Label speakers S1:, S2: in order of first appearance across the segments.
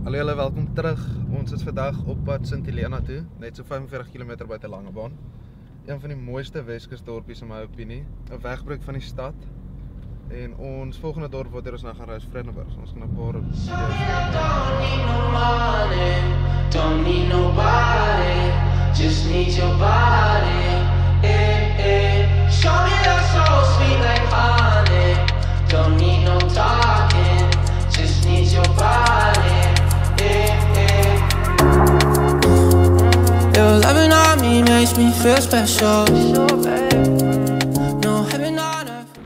S1: Hallo julle, welkom terug. Ons is vandag op pad Sint Helena toe, net so 45 km buite Langebaan. Een van die mooiste Weskusdorpies in my opinie, 'n wegbreek van die stad. En ons volgende dorp wat ons nou gaan ry is Vredenburg. So ons gaan 'n paar
S2: don't need nobody, just need your body. Show me that soul sweet like honey. Don't need no talking, just need your body. Your loving on me makes me feel special. No heaven on earth.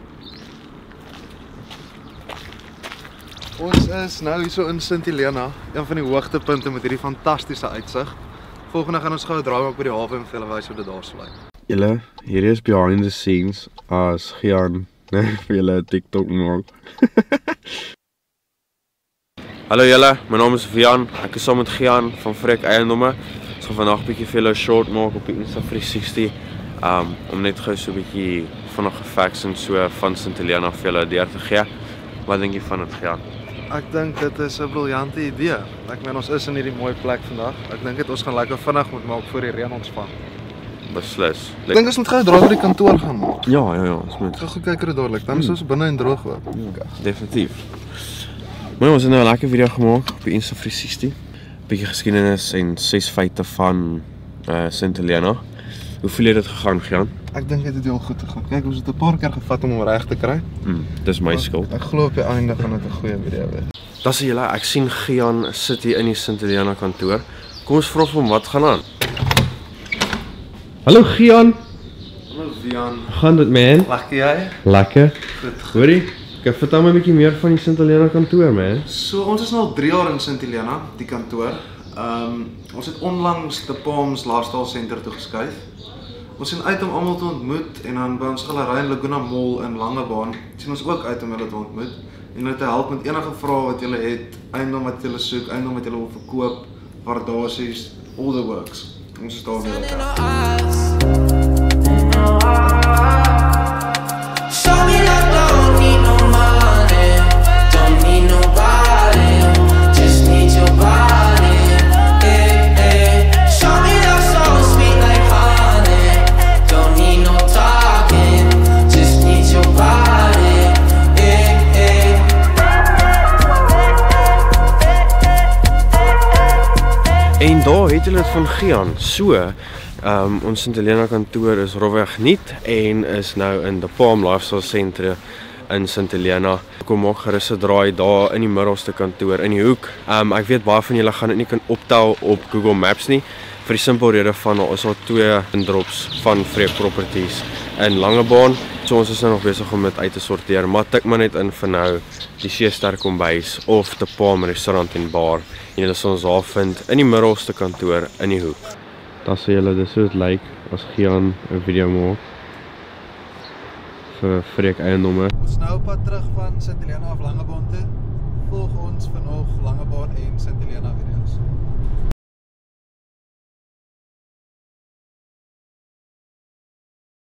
S1: Ons is nou hier so in Sint Helena, een van die hoogtepunte met hierdie fantastiese uitsig. Volgende gaan ons gou 'n draai maak by die hawe en vir julle wys hoe dit daar sou lyk.
S3: Julle, hierdie is behind the scenes as Gian vir julle TikTok maak.
S4: Hallo julle, my naam is Vian. Ek is saam met Gian van Vrek Eiendomme. Ons gaan vandag 'n bietjie vir julle 'n short maak op die Insta360 om net gou so 'n bietjie vinnige facts en so van Sint Helena vir julle deur te gee. Wat dink jy van dit, Gian?
S1: Ek dink dit is 'n briljante idee. Ek meen ons is in hierdie mooi plek vandag. Ek dink dit ons gaan lekker vinnig moet maak voor die reën ons vang.
S4: Beslis.
S1: Ek dink ons moet gou 'n draai by die kantoor gaan maak.
S4: Ja, ons moet.
S1: Gou kyk hoe dit daar lyk. Dan is ons binne en droog hoor.
S4: Definitief. Maar ons het nou 'n lekker video gemaak op die Insta360. Bietjie geskiedenis en 6 feite van Sint Helena. Hoe voel jy dit gegaan, Gian?
S1: Ek dink dit het heel goed gegaan. Kyk, ons het 'n paar keer gevat om hom reg te kry.
S4: Dis my skuld.
S1: Ek glo op die einde gaan dit 'n goeie video wees.
S4: Das is julle, ek sien Gian sit hier in die Sint Helena kantoor. Kom ons vra hom wat gaan aan. Hallo Gian.
S1: Hallo Vian.
S4: Gaan dit man?
S1: Lekker jy?
S4: Lekker.
S1: Goed.
S4: Hoorie, ek vertel my 'n bietjie meer van die Sint Helena kantoor, man.
S1: So ons is nou al 3 jaar in Sint Helena, die kantoor. Ons het onlangs die Palms Lifestyle Center toe geskuif. Ons sien uit om almal te ontmoet en dan by ons galery in Laguna Mall in Langebaan sien ons ook uit om hulle te ontmoet en hulle te help met enige vrae wat julle het, eiendom wat julle soek, eiendom wat julle wil verkoop, waardasies, all the works. Ons is daar vir julle.
S2: Show me that don't need no money, don't need nobody, just need your body. Show me that soul sweet like honey, don't need no talking, just need your body.
S4: En daar het julle dit van Gian. So, ons Sint Helena kantoor is rofweg nuut en is nou in die Palm Lifestyle Center in Sint Helena. Kom maak gerus 'n draai daar in die middelste kantoor in die hoek. Ek weet baie van julle gaan dit nie kan optel op Google Maps nie vir die simpel rede van daar is al 2 indrops van Vrek Properties in Langebaan. So ons is nou nog besig om dit uit te sorteer, maar tik maar net in vir nou die Seester Kombuis of die Palm Restaurant en Bar. En julle sal ons daar vind in die middelste kantoor in die hoek. Dat sê julle, dis hoe dit lyk as Gian 'n video maak vir Vrek Eiendomme.
S1: Ons is nou op pad terug van Sint Helena af Langebaan toe. Volg ons vir nog Langebaan en Sint Helena video's.